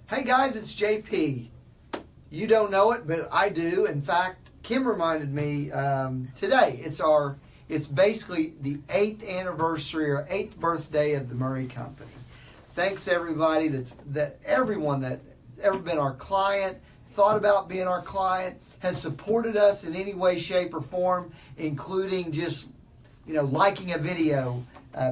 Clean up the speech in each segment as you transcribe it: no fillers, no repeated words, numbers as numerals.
Hey guys, it's JP. You don't know it, but I do. In fact, Kim reminded me today. It's basically the 8th anniversary or 8th birthday of the Murray Company. Thanks everybody everyone that ever been our client, thought about being our client, has supported us in any way, shape, or form, including just liking a video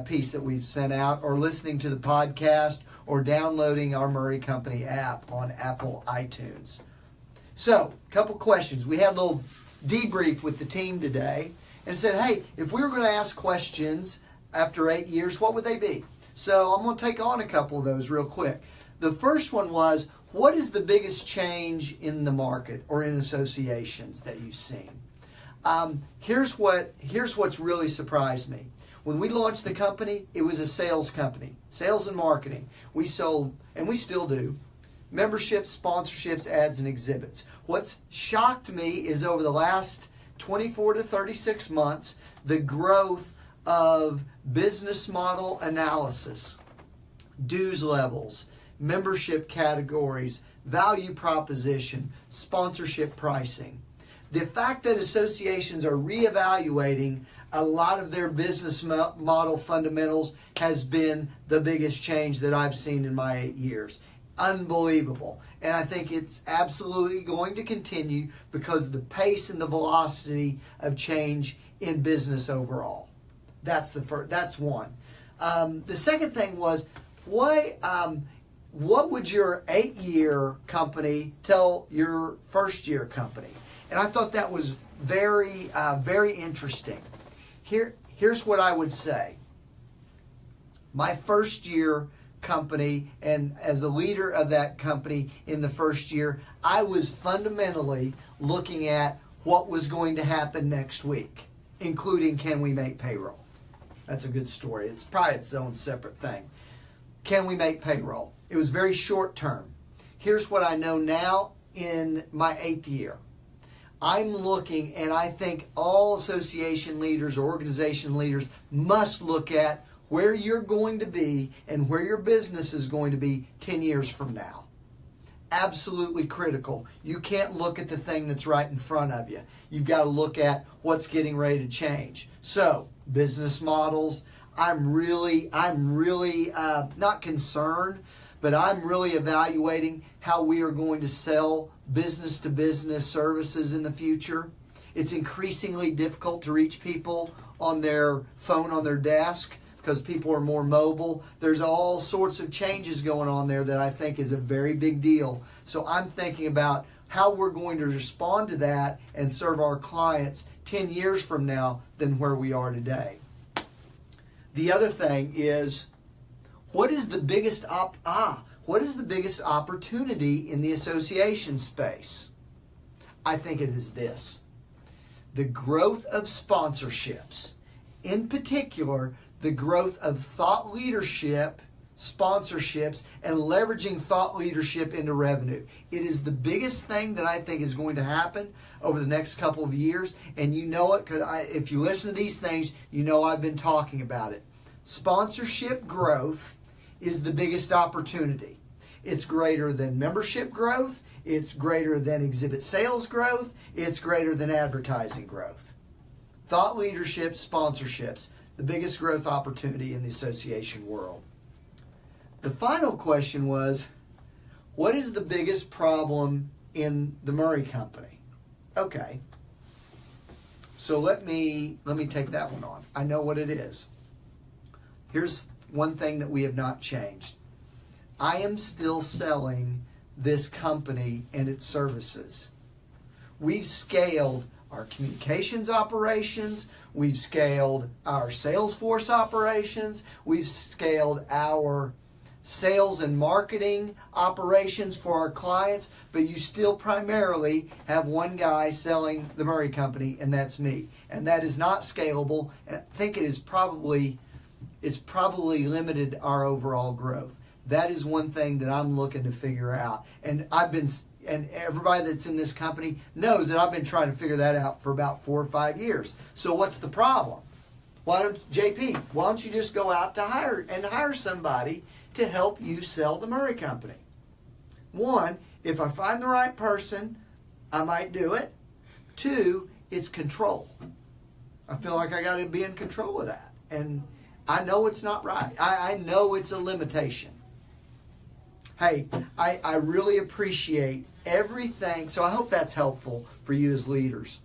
piece that we've sent out, or listening to the podcast, or downloading our Murray Company app on Apple iTunes. So, a couple questions. We had a little debrief with the team today and said, hey, if we were going to ask questions after 8 years, what would they be? So I'm going to take on a couple of those real quick. The first one was, what is the biggest change in the market or in associations that you've seen? Here's what's really surprised me. When we launched the company, it was a sales company, sales and marketing. We sold, and we still do, memberships, sponsorships, ads, and exhibits. What's shocked me is over the last 24 to 36 months, the growth of business model analysis, dues levels, membership categories, value proposition, sponsorship pricing. The fact that associations are reevaluating a lot of their business model fundamentals has been the biggest change that I've seen in my 8 years. Unbelievable. And I think it's absolutely going to continue because of the pace and the velocity of change in business overall. That's one. The second thing was, what would your 8-year company tell your first-year company? And I thought that was very, very interesting. Here's what I would say. My first-year company, and as a leader of that company in the first year, I was fundamentally looking at what was going to happen next week, including, can we make payroll? That's a good story. It's probably its own separate thing. Can we make payroll? It was very short term. Here's what I know now in my 8th year. I'm looking, and I think all association leaders or organization leaders must look at where you're going to be and where your business is going to be 10 years from now. Absolutely critical. You can't look at the thing that's right in front of you. You've got to look at what's getting ready to change. So, business models, I'm really not concerned, but I'm really evaluating how we are going to sell business-to-business services in the future. It's increasingly difficult to reach people on their phone on their desk because people are more mobile. There's all sorts of changes going on there that I think is a very big deal. So I'm thinking about how we're going to respond to that and serve our clients 10 years from now than where we are today. The other thing is, what is the biggest opportunity in the association space? I think it is this. The growth of sponsorships. In particular, the growth of thought leadership, sponsorships, and leveraging thought leadership into revenue. It is the biggest thing that I think is going to happen over the next couple of years, and you know it because if you listen to these things, you know I've been talking about it. Sponsorship growth is the biggest opportunity. It's greater than membership growth, it's greater than exhibit sales growth, it's greater than advertising growth. Thought leadership, sponsorships, the biggest growth opportunity in the association world. The final question was, what is the biggest problem in the Murray Company? Okay. So let me take that one on. I know what it is. Here's one thing that we have not changed. I am still selling this company and its services. We've scaled our communications operations, we've scaled our Salesforce operations, we've scaled our sales and marketing operations for our clients, but you still primarily have one guy selling the Murray Company, and that's me. And that is not scalable, and I think it's probably limited our overall growth. That is one thing that I'm looking to figure out. And everybody that's in this company knows that I've been trying to figure that out for about 4 or 5 years. So what's the problem? Why don't you just go out to hire somebody to help you sell the Murray Company? One, if I find the right person, I might do it. Two, it's control. I feel like I got to be in control of that. And I know it's not right. I know it's a limitation. Hey, I really appreciate everything. So I hope that's helpful for you as leaders.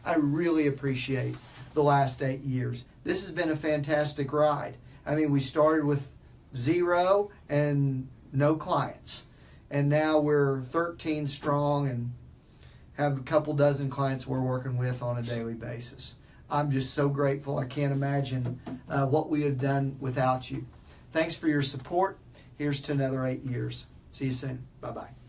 I really appreciate the last 8 years. This has been a fantastic ride. I mean, we started with 0 and no clients. And now we're 13 strong and have a couple dozen clients we're working with on a daily basis. I'm just so grateful. I can't imagine what we have done without you. Thanks for your support. Here's to another 8 years. See you soon. Bye-bye.